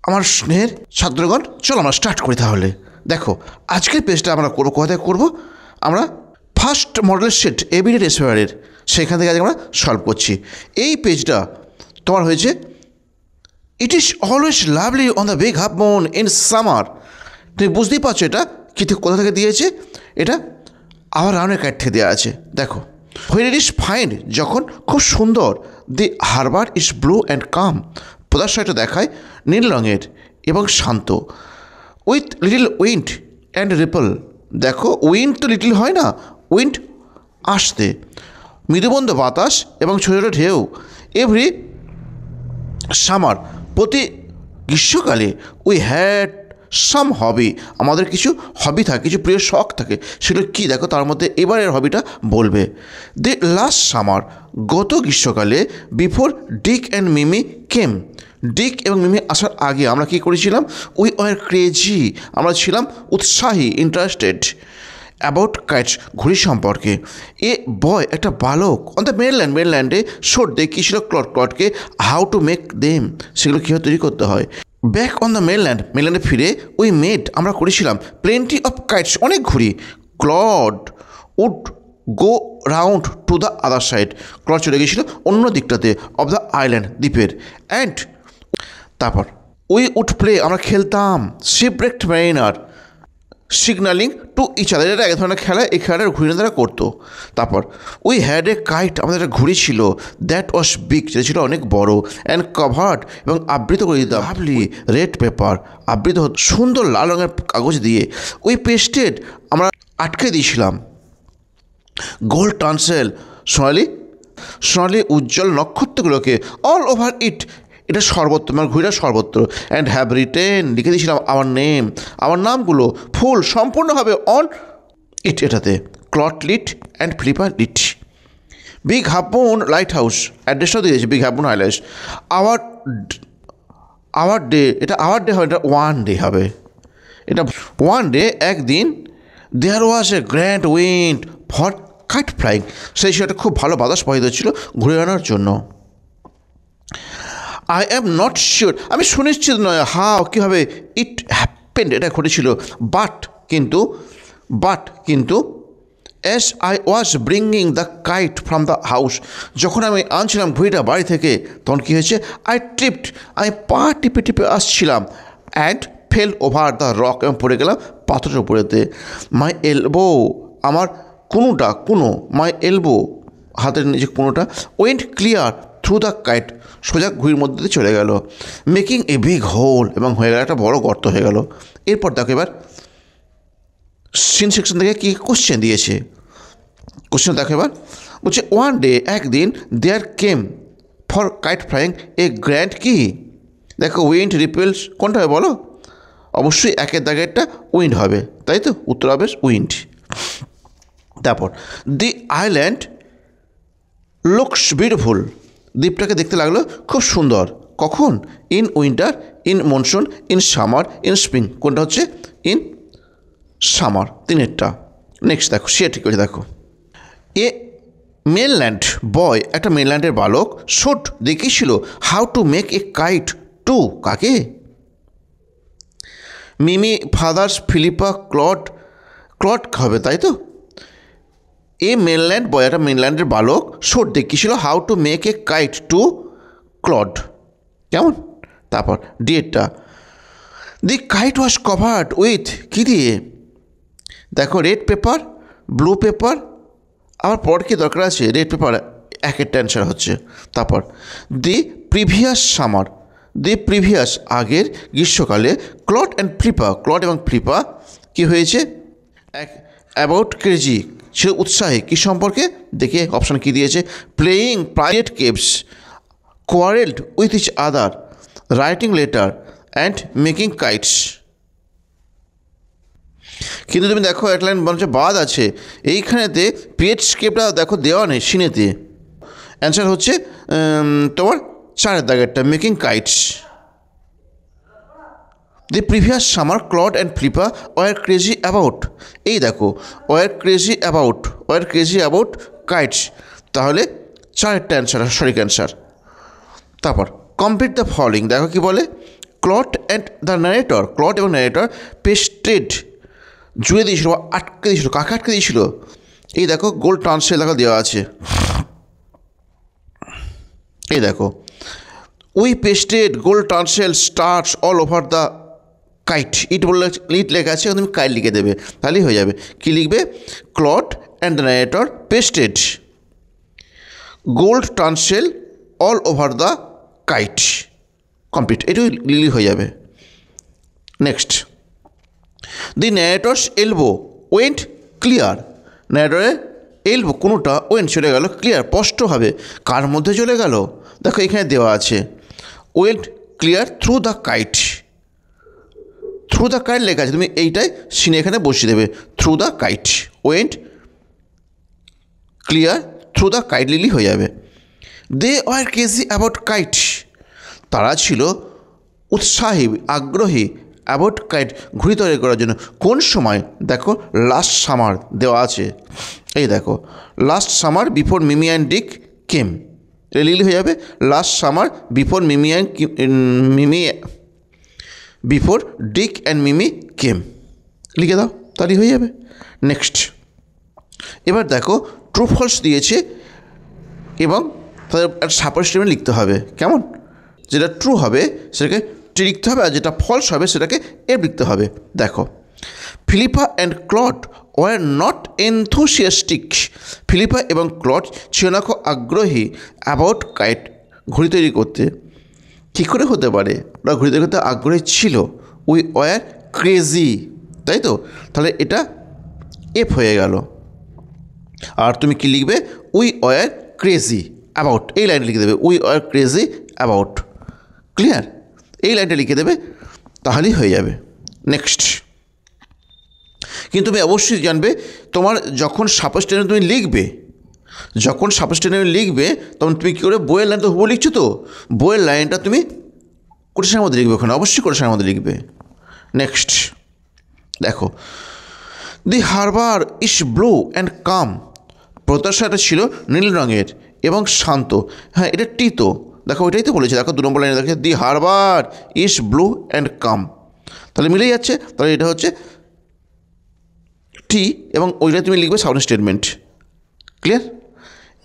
আমার স্নেহের ছাত্রগণ, চলো আমরা স্টার্ট করি তাহলে। দেখো আজকের পেজটা আমরা করবো কোথায় করবো, আমরা ফার্স্ট মডেল সেট এভরিডে রেসোয়ারের সেখান থেকে আজকে আমরা সলভ করছি। এই পেজটা তোমার হয়েছে it is always lovely on the big half moon in summer. তুমি বুঝতেই পারছো এটা কী কোথা থেকে দিয়েছে, এটা আওয়ার রাউন্ডের কাইট থেকে দেওয়া আছে। দেখো হোয়ার ইট ইজ ফাইন, যখন খুব সুন্দর, the harbour is blue and calm, পদার্থটা দেখায় নীল রঙের এবং শান্ত, with little wind and ripple. দেখো উইন্ড তো লিটল হয় না, উইন্ড আসতে, মৃদুবন্ধ বাতাস এবং ছোটো ছোটো ঢেউ। এভরি সামার, প্রতি গ্রীষ্মকালে উই হ্যাড সাম হবি, আমাদের কিছু হবি থাকে, কিছু প্রিয় শখ থাকে। সেগুলো কী দেখো, তার মধ্যে এবারের হবিটা বলবে। দি লাস্ট সামার, গত গ্রীষ্মকালে, বিফোর ডিক অ্যান্ড মিমি কেম, ডিক এবং মিমি আসার আগে আমরা কী করেছিলাম, উই ওয়ার ক্রেজি, আমরা ছিলাম উৎসাহী, ইন্টারেস্টেড, অ্যাবাউট কাইটস, ঘুড়ি সম্পর্কে। এ বয়, একটা বালক, অন দ্য মেনল্যান্ডে শোট দেখিয়েছিল ক্লটকে হাউ টু মেক দেম, সেগুলো কীভাবে তৈরি করতে হয়। ব্যাক অন দ্য মেনল্যান্ডে ফিরে উই মেড, আমরা করেছিলাম প্লেন্টি অফ কাইটস, অনেক ঘুড়ি। Claude would go round to the other side, Claude চলে গিয়েছিল অন্য দিকটাতে অফ দ্য আইল্যান্ড, দ্বীপের। অ্যান্ড তারপর উই উড প্লে, আমরা খেলতাম shipwrecked mariner, signalling to each other, এটা এক ধরনের খেলা, এই খেলাটার ঘুড়ি তারা করতো। তারপর উই হ্যাড এ কাইট, আমাদের একটা ঘুড়ি ছিল, দ্যাট ওয়াজ বিগ, যেটা ছিল অনেক বড়, অ্যান্ড কভার্ড, এবং আবৃত করে দিতাম লাভলি রেড পেপার, আবৃত সুন্দর লাল রঙের কাগজ দিয়ে। উই পেস্টেড, আমরা আটকে দিয়েছিলাম গোল্ড টানসেল, সোনালি উজ্জ্বল নক্ষত্রগুলোকে, অল ওভার ইট, এটা সর্বত্র, মানে ঘুড়িটা সর্বত্র। অ্যান্ড হ্যাভ রিটেন, লিখে দিয়েছিলাম আওয়ার নেম, আমার নামগুলো ফুল সম্পূর্ণভাবে অন ইট, এটাতে। Claude lit and Flipper lit. Big half moon lighthouse, অ্যাড্রেসটাও দিয়েছে, big half moon highlight. Our day, এটা আওয়ার ডে হবে, এটা ওয়ান ডে হবে, এটা ওয়ান ডে, একদিন। There was a grand wind for kite flying, সেই সেটা খুব ভালো বাতাস বহিত হচ্ছিল ঘুরে আনার জন্য। আই অ্যাম নট শিওর, আমি সুনিশ্চিত নয়, হাউ, কীভাবে, ইট হ্যাপেন্ড, এটা ঘটেছিল। বাট কিন্তু as I was bringing the kite from the house, যখন আমি আনছিলাম ঘুড়িটা বাড়ি থেকে, তখন কী হয়েছে, আই ট্রিপড, আমি পা টিপে আসছিলাম, and fail over the rock, এবং পড়ে গেলাম পাথরের উপরেতে। মাই এলবো, আমার কুনো, মাই এলবো, হাতের নিচে কুনোটা, went clear through the kite, সোজা ঘুড়ির মধ্যে দিয়ে চলে গেল, মেকিং এ বিগ হোল, এবং হয়ে গেল একটা বড় গর্ত হয়ে গেল। এরপর দেখো এবার সিন সেকশন থেকে কী কোশ্চেন দিয়েছে, কোশ্চেন দেখো এবার বলছে, ওয়ান ডে, একদিন, there came for kite flying a grand, কি দেখো, উইন্ড রিপেলস, কোনটা হবে বলো, অবশ্যই একের দাগেরটা উইন্ড হবে, তাই তো, উত্তর হবে উইন্ড। তারপর দি আইল্যান্ড লুকস বিউটিফুল, দ্বীপটাকে দেখতে লাগলো খুব সুন্দর, কখন, in winter, in monsoon, in summer, in spring, কোনটা হচ্ছে ইন সামার, তিনেরটা। নেক্সট দেখো, সে ঠিক আছে, দেখো এ মেনল্যান্ড বয়, একটা মেনল্যান্ডের বালক, শুট দেখিয়েছিল how to make a kite to, কাকে, মিমি, ফাদার্স, ফিলিপা, ক্লড হবে, তাই তো। এ মেনল্যান্ড বয়, একটা মেনল্যান্ডের বালক, শোট দেখিয়েছিল how to make a kite to Claude, কেমন। তারপর ডিএটা, the kite was covered with, কী দিয়ে, দেখো রেড পেপার, ব্লু পেপার, আবার পর কি দরকার আছে, রেড পেপার একের অ্যান্সার হচ্ছে। তারপর দি প্রিভিয়াস সামার, দি প্রিভিয়াস, আগের গ্রীষ্মকালে, ক্লড এবং ফ্লিপা কী হয়েছে, অ্যাবাউট ক্রেজি, ছিল উৎসাহী, কী সম্পর্কে, দেখে অপশান কী দিয়েছে, playing private caves, quarrelled with each other, writing letter, and making kites. কিন্তু তুমি দেখো এক লাইন বলছে বাদ আছে, এইখানেতে পিএইচকেপটা দেখো দেওয়া নেই সিনেতে, অ্যান্সার হচ্ছে তোমার চারের দাগেরটা, making kites. The previous summer Claude and Flipper were crazy about, এই দেখো ওয়ার ক্রেজি অ্যাবাউট কাইটস, তাহলে চারেরটা অ্যান্সার সঠিক অ্যান্সার। তারপর কমপ্লিট দ্য ফলোইং, দেখো কি বলে, Claude and the narrator, Claude এবং ন্যারেটর পেস্টেড জুড়ে দিয়েছিল বা আটকে দিয়েছিল। কাকে আটকে দিয়েছিল? এই দেখো গোল্ড ট্রান্সেল দেখা দেওয়া আছে, এই দেখো we pasted gold tinsel stars all over the kite, it লেখা আছে, তুমি কাইট লিখে দেবে, তাহলেই হয়ে যাবে। কি লিখবে? Claude and the narrator pasted gold tinsel all over the kite, complete, এটুকু লিখলেই হয়ে যাবে। Next, the narrator's elbow went clear, ন্যারেটরের এলবো কোনোটা ওয়েন্ট চলে গেল ক্লিয়ার স্পষ্টভাবে, কার মধ্যে চলে গেল? দেখো এখানে দেওয়া আছে went clear through the kite, through the kite লেখা আছে, তুমি এইটাই সিনে এখানে বসিয়ে দেবে, through the kite, went clear through the kite লিলি হয়ে যাবে। They were crazy about kite, তারা ছিল উৎসাহী আগ্রহী অ্যাবাউট কাইট ঘুড়ি তৈরি করার জন্য। কোন সময়? দেখো লাস্ট সামার দেওয়া আছে, এই দেখো last summer before Mimi and Dick came, লিলি হয়ে যাবে last summer before before Dick and Mimi came, লিখে দাও, তাহলেই হয়ে যাবে। নেক্সট, এবার দেখো ট্রু ফলস দিয়েছে এবং তাদের একটা সাপোর্ট স্টেটমেন্ট লিখতে হবে। কেমন? যেটা ট্রু হবে সেটাকে টি লিখতে হবে, আর যেটা ফলস হবে সেটাকে এফ লিখতে হবে। দেখো, Philippa and Clot were not enthusiastic, Philippa এবং ক্লট ছিল না খুব আগ্রহী অ্যাবাউট কাইট ঘড়ি তৈরি করতে। কী করে হতে পারে ওরা ঘড়ি তৈরি করতে আগ্রহী ছিল? উই ওয়ার ক্রেজি, তাই তো, তাহলে এটা এফ হয়ে গেল। আর তুমি কি লিখবে? উই ওয়ার ক্রেজি অ্যাবাউট, এই লাইনটা লিখে দেবে, we were crazy about, clear, এই লাইনটা লিখে দেবে, তাহলেই হয়ে যাবে। নেক্সট, কিন্তু তুমি অবশ্যই জানবে তোমার যখন সাপোজ টেনে তুমি লিখবে, যখন সাপোজ টেনে লিখবে তখন তুমি কী করে বইয়ের লাইন তো হুবহু লিখছো, তো বইয়ের লাইনটা তুমি কোটেশনের মধ্যে লিখবে, ওখানে অবশ্যই কোটেশনের মধ্যে লিখবে। নেক্সট দেখো, দি হারবার ইস ব্লু অ্যান্ড কাম, প্রত্যাশাটা ছিল নীল রঙের এবং শান্ত। হ্যাঁ, এটা টি তো, দেখো ওইটাই তো বলেছে, দেখো 2 নম্বর লাইনে দেখো দি হারবার ইস ব্লু অ্যান্ড কাম, তাহলে মিলেই যাচ্ছে, তাহলে এটা হচ্ছে টি এবং ওইটা তুমি লিখবে সাউন্ড স্টেটমেন্ট, ক্লিয়ার।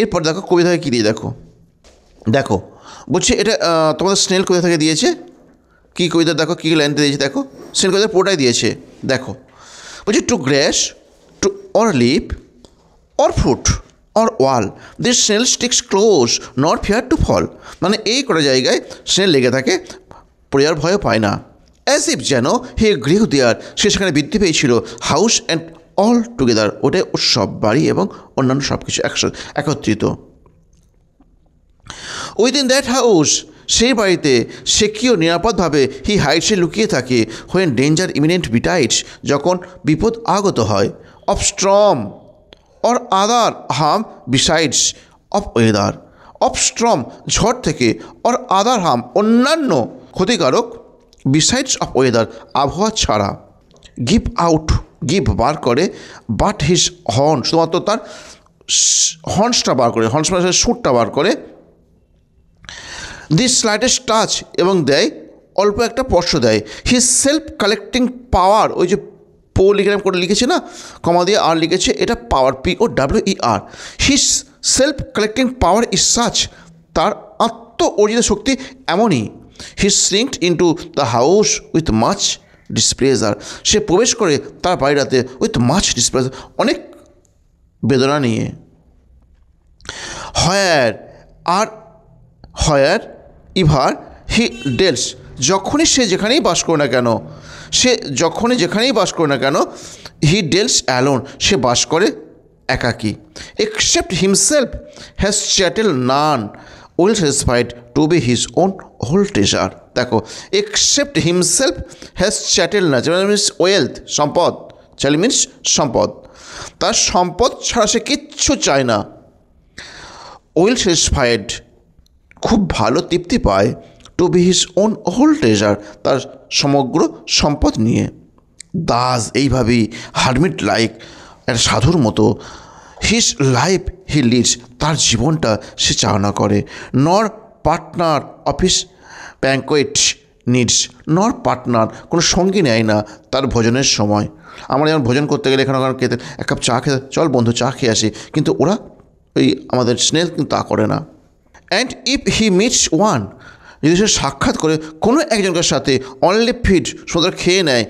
এরপর দেখো কবিতাকে কী দিয়ে দেখো, দেখো বলছে এটা তোমাদের স্নেল কবিতা থেকে দিয়েছে। কী কবিতা দেখো, কী লাইনতে দিয়েছে দেখো, স্নেল কবিতা পুরোটাই দিয়েছে। দেখো বলছে to grass to or leaf or fruit or wall this snail sticks close not fear to fall, মানে এই কটা জায়গায় স্নেল লেগে থাকে, পড়ে যাওয়ার ভয়ও পায় না। অ্যাজ ইফ যেন হে গৃহ দেয়ার, সে সেখানে বৃদ্ধি পেয়েছিল হাউস অ্যান্ড অল টুগেদার, ওটাই উৎসব, বাড়ি এবং অন্যান্য সব কিছু একত্রিত। উইদিন দ্যাট হাউস, সেই বাড়িতে সে কিও নিরাপদভাবে হি হাইটসে লুকিয়ে থাকে, হোয়েন ডেঞ্জার ইমিনেন্ট বিটাইটস, যখন বিপদ আগত হয়, of storm or other harm besides of weather, of storm ঝড় থেকে, অর আদার হার্ম অন্যান্য ক্ষতিকারক, বিসাইডস অফ ওয়েদার আবহাওয়া ছাড়া, গিভ আউট গিভ বার করে, বাট হিজ হর্ন শুধুমাত্র তার হর্নসটা বার করে, হর্নস মানে সুরটা বার করে, দিস স্লাইটেস্ট টাচ এবং দেয় অল্প একটা স্পর্শ দেয়, হিজ সেলফ কালেক্টিং পাওয়ার, ওই যে পো লিখে করে লিখেছে না, কমা দিয়ে আর লিখেছে, এটা power, POWER, his self collecting power is such, তার আত্ম অর্জিত শক্তি এমনই, his shrinked into the house with much displeasure, সে প্রবেশ করে তার বাড়িটাতে উইথ মাচ ডিসপ্লেজার, অনেক বেদনা নিয়ে। হোয়ার ইভার হি ডেলস, যখনই সে যেখানেই বাস করে না কেন, সে যখনই যেখানেই বাস করে না কেন, হি ডেলস অ্যালোন, সে বাস করে একাকী, except himself has chattel none will satisfied to be his own whole treasure. দেখো, এক্সেপ্ট হিমসেলফ হ্যাজ চ্যাটেল না, যেমন মিনস ওয়েলথ, সম্পদ, চ্যাটেল মিনস সম্পদ, তার সম্পদ ছাড়া সে কিচ্ছু চায় না, উইল স্যাটিসফাইড খুব ভালো তৃপ্তি পায়, to be his own whole treasure তার সমগ্র সম্পদ নিয়ে। দাস এইভাবেই হারমিট লাইক একটা সাধুর মতো, হিজ লাইফ হি লিডস তার জীবনটা সে চালনা করে, নর পার্টনার অফিস ব্যাঙ্কোয়েট নিডস নর পার্টনার, কোনো সঙ্গী নেয় না তার ভোজনের সময়। আমরা যেমন ভোজন করতে গেলে এখানে ওখানে খেতে এক কাপ চা খেতে, চল বন্ধু চা খেয়ে আসি, কিন্তু ওরা ওই আমাদের স্নেল কিন্তু তা করে না। And if he meets one, যদি সে সাক্ষাৎ করে কোনো একজনের সাথে, অনলি ফিড সুন্দর খেয়ে নেয়,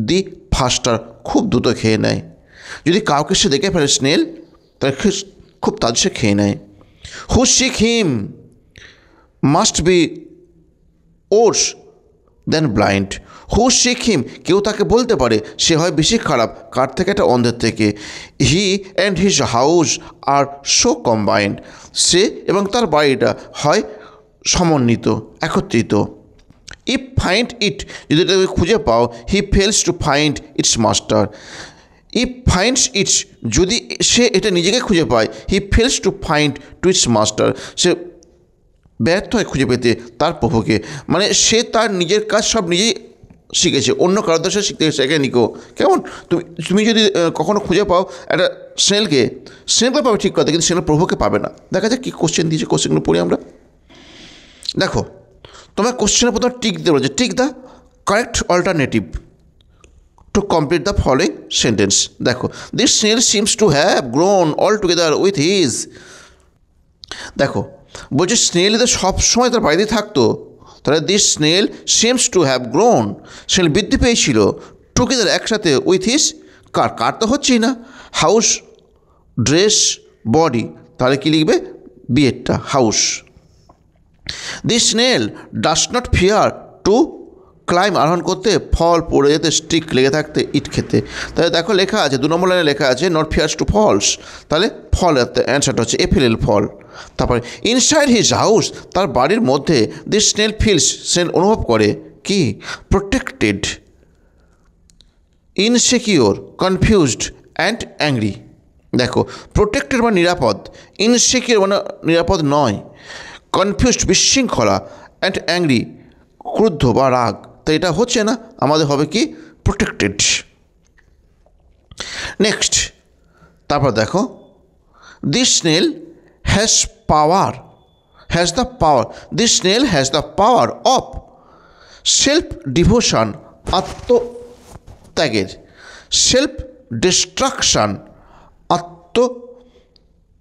দি ফাস্টার খুব দ্রুত খেয়ে নেয়। যদি কাউকে সে দেখে ফেলে স্নেল, তাহলে খুব তাড়াতাড়ি সে খেয়ে নেয়। Who seek him must be worse than blind. Who seek him, কেউ তাকে বলতে পারে সে হয় বেশি খারাপ কার থেকে, একটা অন্ধের থেকে। He and his house are so combined, সে এবং তার বাড়িটা হয় সমন্বিত, একত্রিত। ইফ ফাইন্ড ইট, যদি তাকে খুঁজে পাও, he fails to find its master. If finds its, যদি সে এটা নিজেকে খুঁজে পায়, he fails to find to its master, সে ব্যর্থ হয় খুঁজে পেতে তার প্রভুকে। মানে সে তার নিজের কাজ সব নিজেই শিখেছে, অন্য কারোর দ্বারা শিখতে শেখেনি কেউ। কেমন তুমি যদি কখনো খুঁজে পাও একটা স্নেলকে পাবে ঠিক কথা, কিন্তু স্নেল প্রভুকে পাবে না। দেখা যাক কী কোশ্চেন দিয়েছে, কোশ্চেনগুলো পড়ি আমরা। দেখো তোমার কোশ্চেনের প্রথমে টিক দেবো, যে tick the correct alternative to complete the following sentence. দেখো, this snail seems to have grown all together with his. দেখো বলছে স্নেল তো সবসময় তার বাড়িতে থাকতো, তাহলে this snail seems to have grown, snail বৃদ্ধি পেয়েছিল, টুগেদার একসাথে, উইথ হিজ কার তো হচ্ছেই না, হাউস ড্রেস বডি, তাহলে কী লিখবে, বিয়েরটা house. This snail does not fear to climb, আরোহণ করতে, ফল পড়ে যেতে, স্টিক লেগে থাকতে, ইট খেতে। তাহলে দেখো লেখা আছে 2 নম্বর লাইনে লেখা আছে নট ফিয়ার্স টু ফলস, তাহলে ফল অ্যান্সারটা হচ্ছে এফএলএল ফল। তারপরে ইনসাইড হিজ হাউস, তার বাড়ির মধ্যে, দিস স্নেল ফিলস, স্নেল অনুভব করে কি, protected, insecure, confused and angry. দেখো প্রোটেক্টেড মানে নিরাপদ, ইনসিকিওর মানে নিরাপদ নয়, কনফিউজড বিশৃঙ্খলা, অ্যান্ড অ্যাংরি ক্রুদ্ধ বা রাগ। তো এটা হচ্ছে না, আমাদের হবে কি, প্রোটেক্টেড। নেক্সট তারপর দেখো, this snail has the power, this snail has the power of self devotion, আত্মত্যাগের, সেলফ ডিস্ট্রাকশান,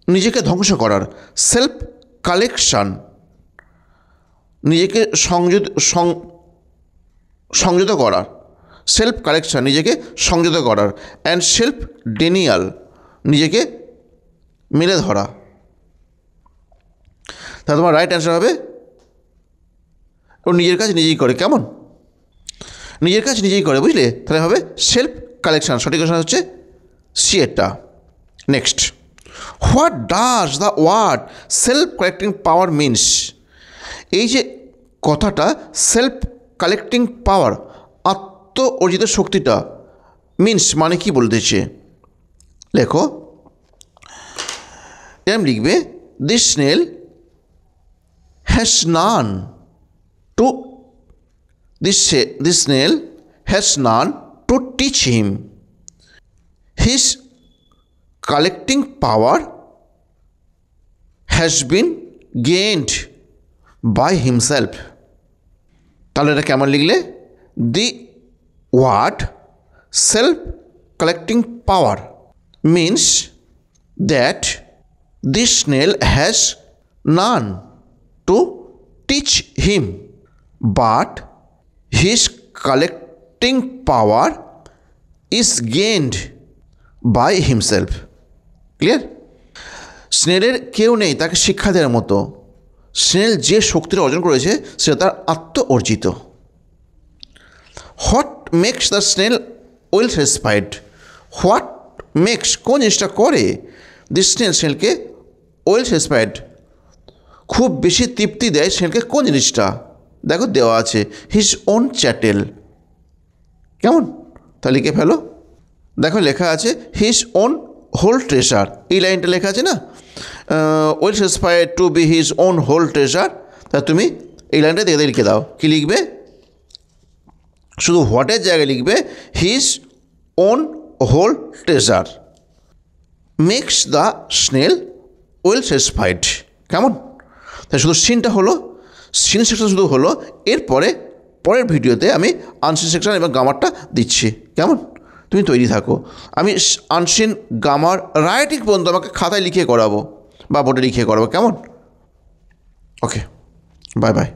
নিজেকে ধ্বংস করার, সেলফ কালেকশান, নিজেকে সংযত করার, সেলফ কালেকশান নিজেকে সংযত করার, অ্যান্ড সেলফ ডেনিয়াল নিজেকে মেলে ধরা। তাহলে তোমার রাইট অ্যান্সার হবে, ও নিজের কাজ নিজেই করে। কেমন, নিজের কাজ নিজেই করে, বুঝলে, তাহলে হবে সেলফ কালেকশান, সঠিক অ্যান্সার হচ্ছে সি এরটা। Next, what does the word self collecting power means. এই যে কথাটা সেলফ কালেক্টিং পাওয়ার, আত্ম অর্জিত শক্তিটা, মিনস মানে কি বলতেছে, লেখো, এরম লিখবে, this snail has none to, this snail has none to teach him, his collecting power has been gained by himself. তাহলে এটা কেমন লিখলে, the word self collecting power means that this snail has none to teach him, but his collecting power is gained by himself. Clear, স্নেলের কেউ নেই তাকে শিক্ষা দেওয়ার মতো, স্নেল যে শক্তিটা অর্জন করেছে সেটা তার আত্ম অর্জিত। What makes the snail well satisfied, what makes কোন জিনিসটা করে, দিস স্নেলকে ওয়েল স্যাটিসফাইড খুব বেশি তৃপ্তি দেয় স্নেলকে, কোন জিনিসটা, দেখো দেওয়া আছে, হিজ ওন চ্যাটেল। কেমন, তাহলে লিখে ফেলো, দেখো লেখা আছে হিজ ওন হোল ট্রেজার, এই লাইনটা লেখা আছে না, well satisfied to be his own whole treasure. তা তুমি এই লাইনটা দেখে লিখে দাও, কী লিখবে, শুধু হোয়াটের জায়গায় লিখবে his own whole treasure makes the snail well satisfied. কেমন, তাই শুধু সিনটা হলো, সিন সেকশন শুধু হলো, এরপরে পরের ভিডিওতে আমি আনসিন সেকশন এবং গামারটা দিচ্ছি। কেমন? তুমি তৈরি থাকো। আমি আনসিন গামার রাইটিং পর্যন্ত আমাকে খাতায় লিখিয়ে করাবো বা বোর্ডে লিখিয়ে করাবো। কেমন? ওকে, বাই বাই।